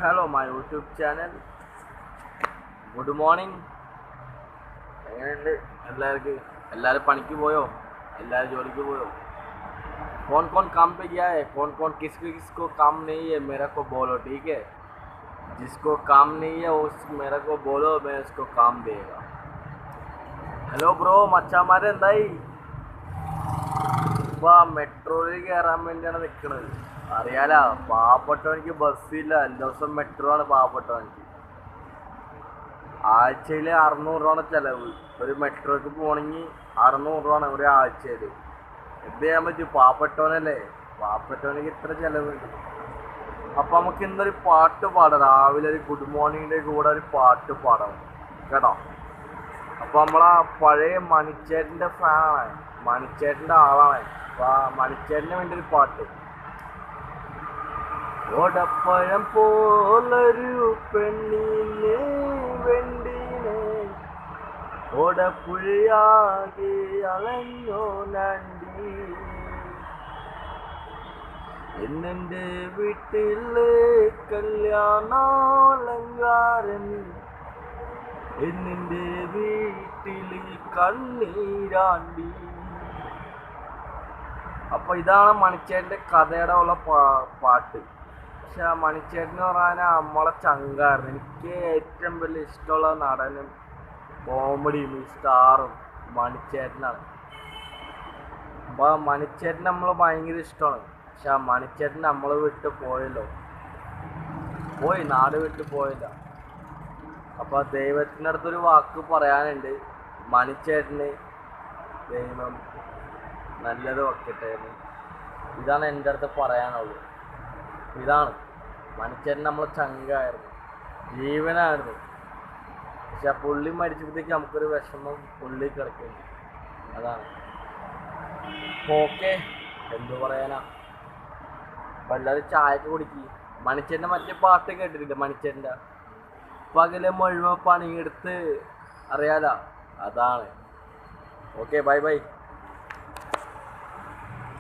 Hello my YouTube channel. Good morning. എങ്ങനെയുണ്ട് എല്ലാവർക്കും? എല്ലാവരും പണിക്ക് പോയോ? എല്ലാവരും ജോലിക്ക് പോയോ? कौन कौन काम पे गया है? कौन कौन किसको काम नहीं है मेरा को बोलो, ठीक है? जिसको काम नहीं है उस मेरा को बोलो, मैं उसको काम देगा. ഹലോ ബ്രോ, മച്ചാമാരെ എന്തായി? ഇപ്പം മെട്രോയിൽ കയറാൻ വേണ്ടിയാണ് നിൽക്കുന്നത്. അറിയാലോ, പാവപ്പെട്ടവനിക്ക് ബസ്സില്ല. എല്ലാ ദിവസം മെട്രോ ആണ് പാവപ്പെട്ടവനിക്ക്. ആഴ്ചയിൽ 600 രൂപയാണ് ചിലവ്. ഒരു മെട്രോയ്ക്ക് പോകണമെങ്കിൽ 600 രൂപയാണ് ഒരു ആഴ്ചയിൽ. എന്ത് ചെയ്യാൻ പറ്റും? പാവപ്പെട്ടവനല്ലേ, പാവപ്പെട്ടവനിക്ക് ഇത്ര ചിലവുണ്ട്. അപ്പം നമുക്ക് ഇന്നൊരു പാട്ട് പാടാം. രാവിലെ ഒരു ഗുഡ് മോർണിംഗിൻ്റെ കൂടെ ഒരു പാട്ട് പാടാം കേട്ടോ. അപ്പോൾ നമ്മളാ പഴയ മണിച്ചേട്ടൻ്റെ ഫാനാണ്, മണിച്ചേട്ടൻ്റെ ആളാണ്. അപ്പോൾ മണിച്ചേട്ടന് വേണ്ടി ഒരു പാട്ട്. ഓടപ്പഴം പോലൊരു പെണ്ണിനെ വെണ്ടിനെ ഓടപ്പുഴയാകെ അലഞ്ഞോ നണ്ടി, എന്നെ വീട്ടിലെ കല്യാണാലങ്കാരൻ, എന്നെ വീട്ടിൽ കണ്ണീരാണ്ടി. അപ്പൊ ഇതാണ് മണിച്ചേട്ടൻ്റെ കഥയുടെ ഉള്ള പാട്ട്. പക്ഷെ ആ മണിച്ചേട്ടൻ പറയാൻ നമ്മളെ ചങ്കായിരുന്നു. എനിക്ക് ഏറ്റവും വലിയ ഇഷ്ടമുള്ള നടനും കോമഡിയും സ്റ്റാറും മണിച്ചേട്ടനാണ്. അപ്പോൾ മണിച്ചേട്ടൻ നമ്മൾ ഭയങ്കര ഇഷ്ടമാണ്. പക്ഷെ ആ മണിച്ചേട്ടൻ നമ്മൾ വിട്ട് പോയല്ലോ, നാട് വിട്ട് പോയില്ല. അപ്പോൾ ദൈവത്തിൻ്റെ അടുത്തൊരു വാക്ക് പറയാനുണ്ട്. മണിച്ചേട്ടന് ദൈവം നല്ലത് വെക്കട്ടെ. ഇതാണ് എൻ്റെ അടുത്ത് പറയാനുള്ളത്. ഇതാണ് മണിച്ചേട്ടൻ നമ്മളെ ചങ്കായിരുന്നു, ജീവനായിരുന്നു. പക്ഷെ ആ പുള്ളി മരിച്ചപ്പോഴത്തേക്ക് നമുക്കൊരു വിഷമം പുള്ളി കിടക്കുന്നു. അതാണ്. ഓക്കെ, എന്തു പറയാനാ. അപ്പം എല്ലാവരും ചായക്ക് കുടിക്കുക. മണിച്ചേട്ടൻ്റെ മറ്റേ പാട്ട് കേട്ടിട്ടില്ല? മണിച്ചേട്ടൻ്റെ പകല് മുഴുവൻ പണിയെടുത്ത്, അറിയാലോ, അതാണ്. Okay, bye bye.